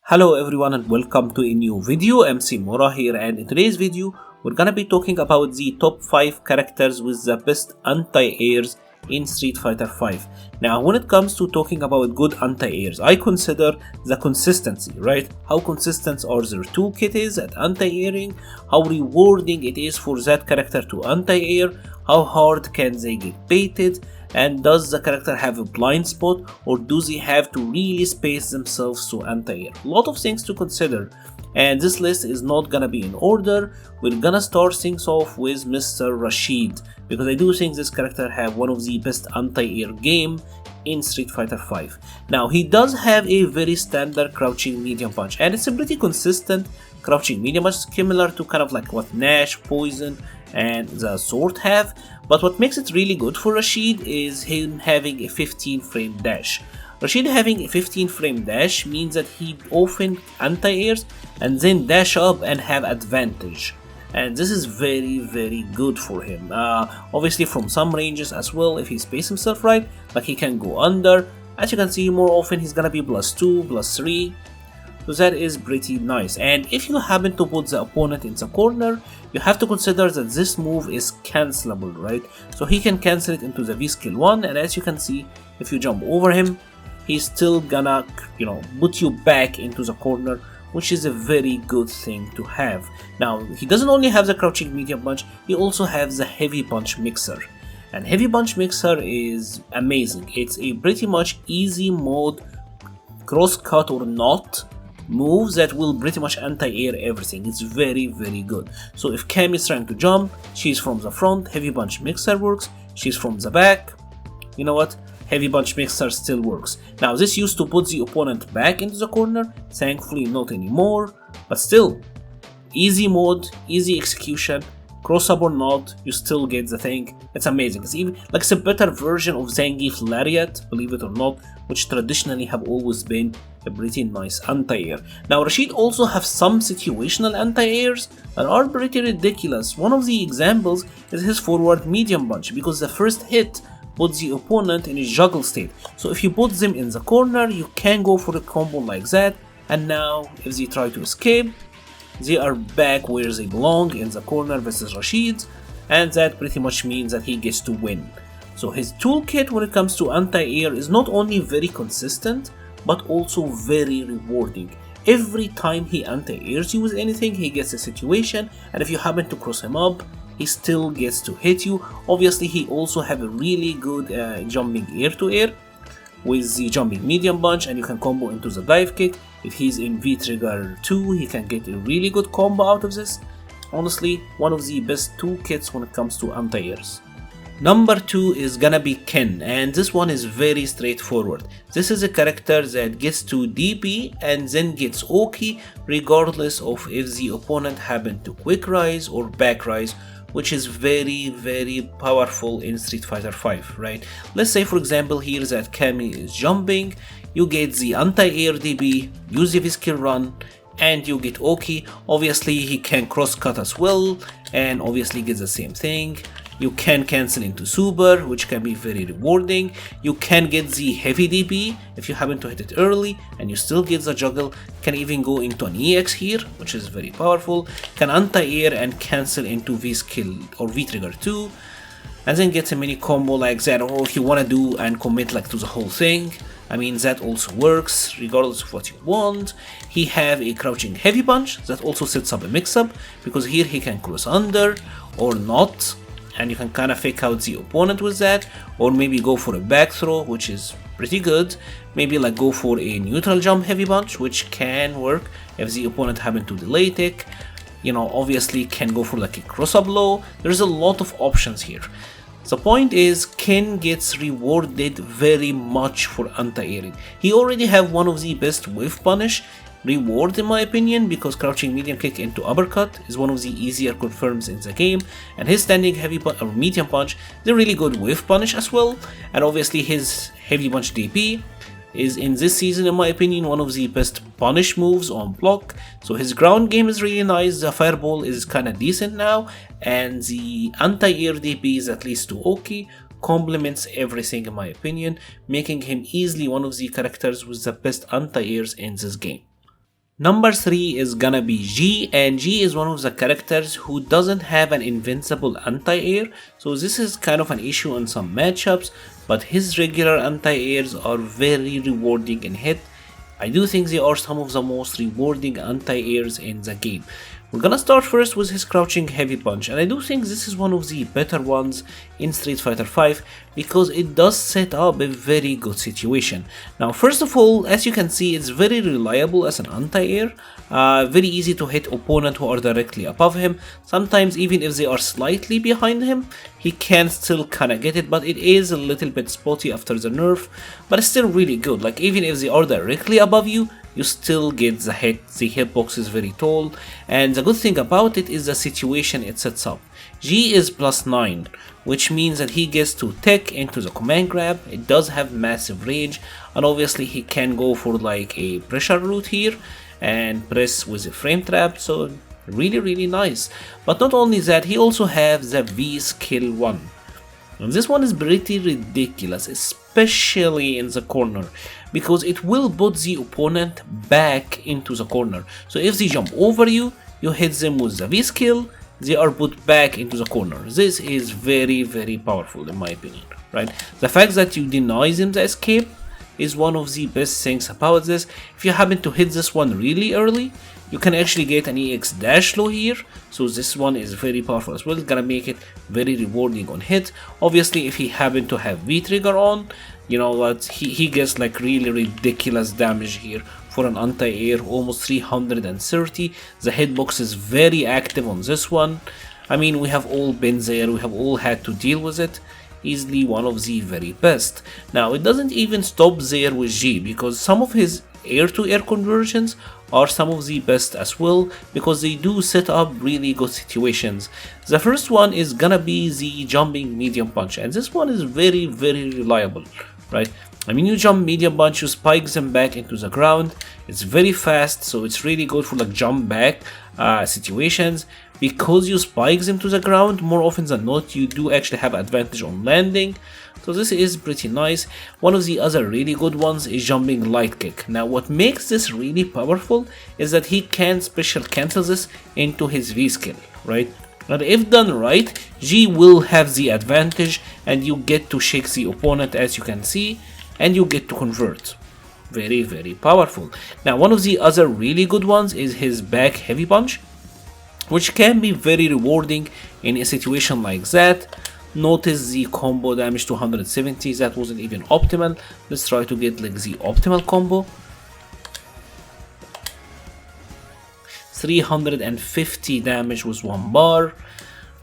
Hello everyone and welcome to a new video. MC-Mura here, and in today's video we're gonna be talking about the top 5 characters with the best anti-airs in Street Fighter V. Now when it comes to talking about good anti-airs, I consider the consistency, right? How consistent are their toolkit is at anti-airing, how rewarding it is for that character to anti-air, how hard can they get baited, and does the character have a blind spot or do they have to really space themselves to anti-air. A lot of things to consider, and this list is not gonna be in order. We're gonna start things off with Mr. Rashid, because I do think this character have one of the best anti-air game in Street Fighter V. Now he does have a very standard crouching medium punch, and it's a pretty consistent crouching medium punch, similar to kind of like what Nash, Poison and the Sword have. But what makes it really good for Rashid is him having a 15 frame dash. Rashid having a 15 frame dash means that he often anti-airs and then dash up and have advantage, and this is very good for him. Obviously from some ranges as well, if he spaces himself right, like he can go under. As you can see, more often he's gonna be +2, +3, so that is pretty nice. And if you happen to put the opponent in the corner, you have to consider that this move is cancelable, right? So he can cancel it into the V skill 1, and as you can see, if you jump over him, he's still gonna, put you back into the corner, which is a very good thing to have. Now, he doesn't only have the crouching medium punch, he also has the heavy punch mixer. And heavy punch mixer is amazing. It's a pretty much easy mode cross cut or not moves that will pretty much anti-air everything. It's very good. So if Cam is trying to jump, she's from the front, heavy punch mixer works. She's from the back, you know what? Heavy punch mixer still works. Now this used to put the opponent back into the corner, thankfully not anymore, but still, easy mode, easy execution, cross up or not, you still get the thing. It's amazing. It's even like it's a better version of Zangief Lariat, believe it or not, which traditionally have always been a pretty nice anti-air. Now Rashid also have some situational anti-airs that are pretty ridiculous. One of the examples is his forward medium punch, because the first hit puts the opponent in a juggle state. So if you put them in the corner, you can go for a combo like that, and now if they try to escape, they are back where they belong, in the corner versus Rashid, and that pretty much means that he gets to win. So his toolkit when it comes to anti-air is not only very consistent, but also very rewarding. Every time he anti-airs you with anything, he gets a situation, and if you happen to cross him up, he still gets to hit you. Obviously he also have a really good jumping air to air with the jumping medium punch, and you can combo into the dive kick. If he's in V trigger 2, he can get a really good combo out of this. Honestly, one of the best toolkits when it comes to anti-airs. Number 2 is gonna be Ken, and this one is very straightforward. This is a character that gets to DP and then gets OK regardless of if the opponent happened to quick rise or back rise, which is very powerful in Street Fighter V, right? Let's say for example here that Cammy is jumping, you get the anti-air DB, use the skill run, and you get OK. Obviously he can cross cut as well, and obviously gets the same thing. You can cancel into super, which can be very rewarding. You can get the heavy DP if you happen to hit it early, and you still get the juggle. Can even go into an EX here, which is very powerful. Can anti-air and cancel into V skill or V trigger 2, and then get a mini combo like that. Or if you want to do and commit like to the whole thing, I mean that also works regardless of what you want. He have a crouching heavy punch that also sets up a mix-up, because here he can cross under or not, and you can kind of fake out the opponent with that, or maybe go for a back throw, which is pretty good. Maybe like go for a neutral jump heavy punch, which can work if the opponent happen to delay tick. Obviously can go for like a cross up low. There's a lot of options here. The point is, Ken gets rewarded very much for anti-airing. He already have one of the best whiff punish reward in my opinion, because crouching medium kick into uppercut is one of the easier confirms in the game, and his standing heavy punch or medium punch is a really good whiff punish as well, and obviously his heavy punch DP is in this season in my opinion one of the best punish moves on block. So his ground game is really nice, the fireball is kinda decent now, and the anti-air DP is at least to OK, complements everything in my opinion, making him easily one of the characters with the best anti-airs in this game. Number 3 is gonna be G, and G is one of the characters who doesn't have an invincible anti-air, so this is kind of an issue in some matchups, but his regular anti-airs are very rewarding in hit. I do think they are some of the most rewarding anti-airs in the game. We're gonna start first with his crouching heavy punch, and I do think this is one of the better ones in Street Fighter V because it does set up a very good situation. Now first of all, as you can see, it's very reliable as an anti-air, very easy to hit opponents who are directly above him. Sometimes even if they are slightly behind him, he can still kinda get it, but it is a little bit spotty after the nerf, but it's still really good. Like even if they are directly above you, you still get the hit. The hitbox is very tall, and the good thing about it is the situation it sets up. G is +9, which means that he gets to tech into the command grab. It does have massive range, and obviously he can go for like a pressure route here and press with a frame trap, so really nice. But not only that, he also has the V skill 1. And this one is pretty ridiculous, especially in the corner, because it will put the opponent back into the corner. So if they jump over you, you hit them with the V skill, they are put back into the corner. This is very powerful in my opinion, right? The fact that you deny them the escape is one of the best things about this. If you happen to hit this one really early, you can actually get an EX dash low here, so this one is very powerful as well. It's gonna make it very rewarding on hit. Obviously if he happen to have V trigger on, you know what, he gets like really ridiculous damage here for an anti-air, almost 330. The hitbox is very active on this one. I mean, we have all been there, we have all had to deal with it. Easily one of the very best. Now it doesn't even stop there with G, because some of his air-to-air conversions are some of the best as well, because they do set up really good situations. The first one is gonna be the jumping medium punch, and this one is very reliable, right? I mean, you jump medium punch, you spike them back into the ground. It's very fast, so it's really good for like jump back situations. Because you spike them to the ground, more often than not, you do actually have advantage on landing. So this is pretty nice. One of the other really good ones is jumping light kick. Now what makes this really powerful is that he can special cancel this into his V skill, right? And if done right, G will have the advantage and you get to shake the opponent, as you can see, and you get to convert. Very powerful. Now one of the other really good ones is his back heavy punch, which can be very rewarding in a situation like that. Notice the combo damage to 170, that wasn't even optimal. Let's try to get like the optimal combo. 350 damage with 1 bar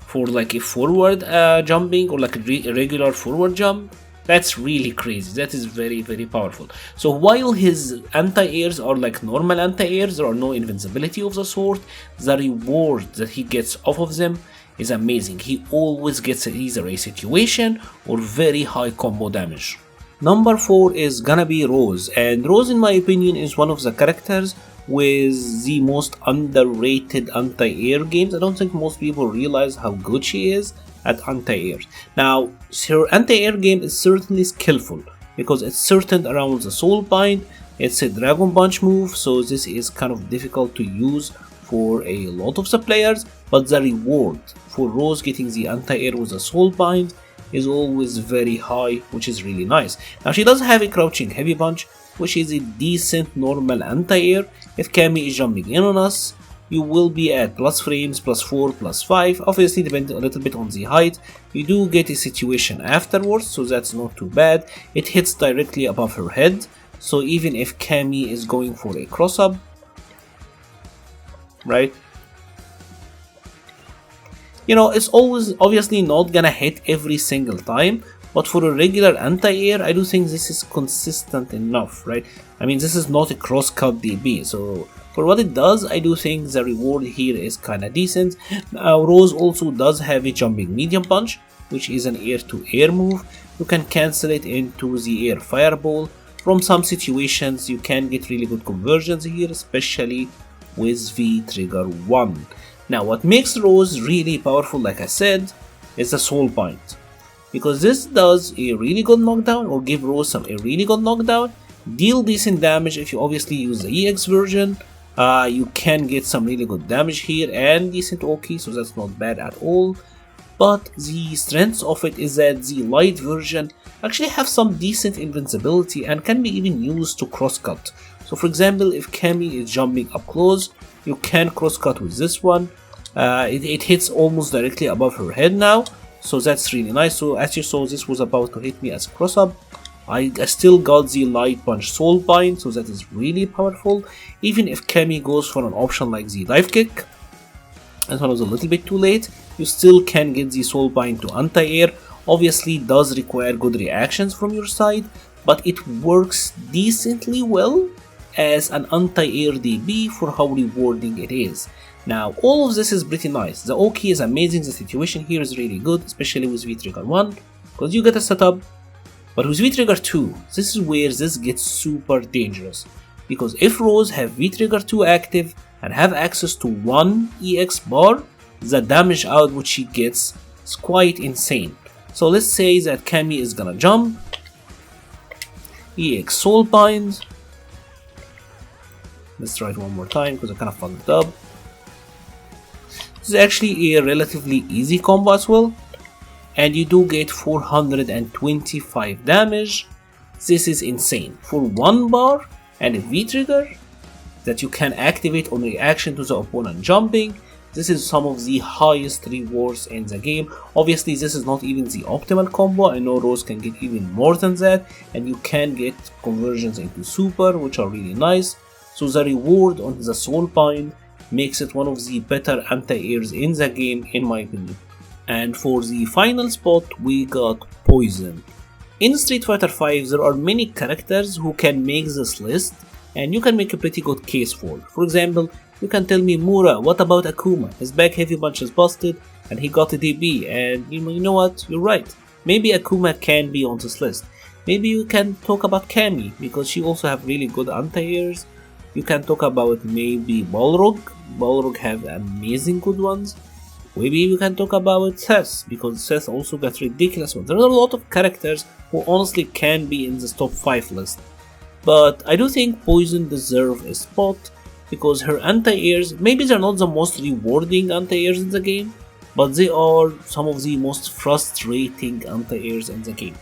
for like a forward jumping, or like a regular forward jump. That's really crazy. That is very powerful. So while his anti-airs are like normal anti-airs, there are no invincibility of the sort, the reward that he gets off of them is amazing. He always gets either a situation or very high combo damage. Number 4 is gonna be Rose, and Rose in my opinion is one of the characters with the most underrated anti-air games. I don't think most people realize how good she is at anti-airs. Now, her anti-air game is certainly skillful because it's centered around the soul bind. It's a dragon punch move, so this is kind of difficult to use for a lot of the players, but the reward for Rose getting the anti-air with a soul bind is always very high, which is really nice. Now she does have a crouching heavy punch, which is a decent normal anti-air. If Cammy is jumping in on us, you will be at plus frames, +4, +5, obviously depending a little bit on the height. You do get a situation afterwards, so that's not too bad. It hits directly above her head, so even if Cammy is going for a cross-up, right, you know, it's always obviously not gonna hit every single time, but for a regular anti-air, I do think this is consistent enough, right? I mean, this is not a cross-cut DB, so for what it does, I do think the reward here is kinda decent. Now, Rose also does have a jumping medium punch, which is an air-to-air move. You can cancel it into the air fireball. From some situations, you can get really good conversions here, especially with V trigger 1. Now, what makes Rose really powerful, like I said, is the soul bind, because this does a really good knockdown, or give Rose a really good knockdown, deal decent damage if you obviously use the EX version, You can get some really good damage here and decent OK, so that's not bad at all. But the strength of it is that the light version actually have some decent invincibility and can be even used to crosscut. So for example, if Cammy is jumping up close, you can crosscut with this one. It hits almost directly above her head now, so that's really nice. So as you saw, this was about to hit me as a cross up. I still got the light punch soul bind, so that is really powerful. Even if Cammy goes for an option like the dive kick, that one was a little bit too late, you still can get the soul bind to anti-air. Obviously it does require good reactions from your side, but it works decently well as an anti-air DB for how rewarding it is. Now all of this is pretty nice. The OK is amazing, the situation here is really good, especially with V-Trigger 1, because you get a setup. But with V-Trigger 2, this is where this gets super dangerous, because if Rose have V-Trigger 2 active and have access to 1 EX bar, the damage output she gets is quite insane. So let's say that Cammy is gonna jump, EX soul bind. Let's try it one more time because I kind of fucked it up. This is actually a relatively easy combo as well, and you do get 425 damage. This is insane for 1 bar and a V-Trigger that you can activate on reaction to the opponent jumping. This is some of the highest rewards in the game. Obviously this is not even the optimal combo, I know Rose can get even more than that, and you can get conversions into super, which are really nice. So the reward on the soul bind makes it one of the better anti-airs in the game in my opinion. And for the final spot we got Poison. In Street Fighter V there are many characters who can make this list and you can make a pretty good case for. For example, you can tell me, Mura, what about Akuma? His back heavy punch is busted and he got a DB, and you know what, you're right. Maybe Akuma can be on this list. Maybe you can talk about Cammy because she also have really good anti-airs. You can talk about maybe Balrog. Balrog have amazing good ones. Maybe you can talk about Seth because Seth also got ridiculous ones. There are a lot of characters who honestly can be in this top 5 list. But I do think Poison deserves a spot because her anti-airs, maybe they're not the most rewarding anti-airs in the game, but they are some of the most frustrating anti-airs in the game.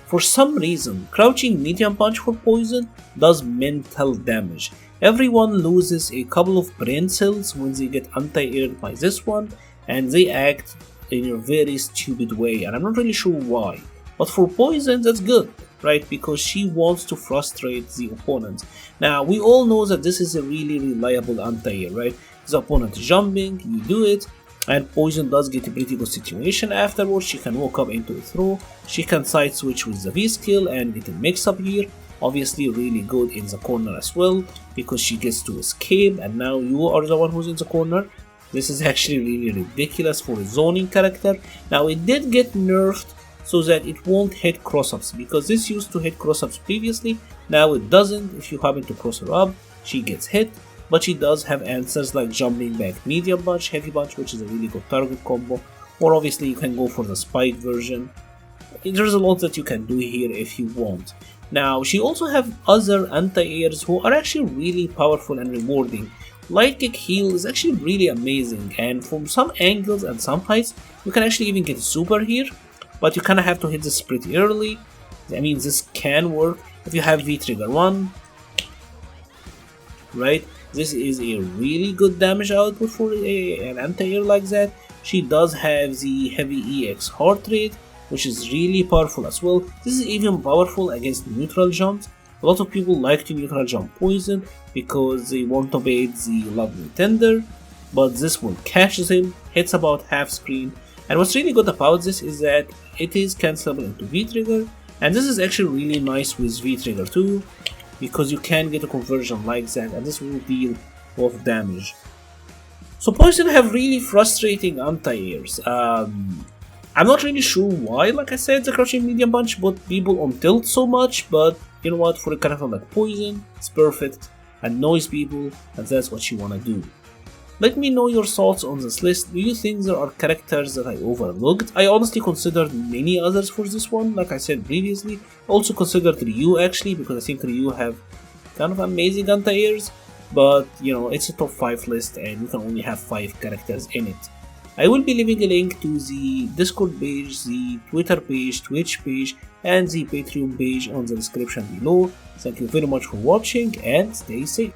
For some reason, crouching medium punch for Poison does mental damage. Everyone loses a couple of brain cells when they get anti-aired by this one, and they act in a very stupid way, and I'm not really sure why. But for Poison, that's good, right? Because she wants to frustrate the opponent. Now, we all know that this is a really reliable anti-air, right? The opponent is jumping, you do it, and Poison does get a pretty good situation afterwards. She can walk up into a throw, she can side switch with the V skill and get a mix up here. Obviously really good in the corner as well, because she gets to escape and now you are the one who's in the corner. This is actually really ridiculous for a zoning character. Now it did get nerfed so that it won't hit cross-ups, because this used to hit cross-ups previously. Now it doesn't. If you happen to cross her up, she gets hit, but she does have answers like jumping back medium punch, heavy punch, which is a really good target combo, or obviously you can go for the spike version. There's a lot that you can do here if you want. Now she also have other anti-airs who are actually really powerful and rewarding. Light kick heal is actually really amazing, and from some angles and some heights you can actually even get super here, but you kinda have to hit this pretty early. I mean, this can work if you have V-Trigger 1, right? This is a really good damage output for an anti-air like that. She does have the heavy EX heart rate, which is really powerful as well. This is even powerful against neutral jumps. A lot of people like to neutral jump Poison because they want to bait the lovely tender, but this one catches him, hits about half screen. And what's really good about this is that it is cancelable into V-Trigger, and this is actually really nice with V-Trigger 2 because you can get a conversion like that, and this will deal a lot of damage. So Poison have really frustrating anti-airs. I'm not really sure why, like I said, the crouching medium punch put people on tilt so much, but you know what, for a character like Poison, it's perfect, annoys people, and that's what you wanna do. Let me know your thoughts on this list. Do you think there are characters that I overlooked? I honestly considered many others for this one, like I said previously. I also considered Ryu actually, because I think Ryu have kind of amazing anti-airs. but you know, it's a top 5 list and you can only have 5 characters in it. I will be leaving a link to the Discord page, the Twitter page, Twitch page, and the Patreon page on the description below. Thank you very much for watching and stay safe.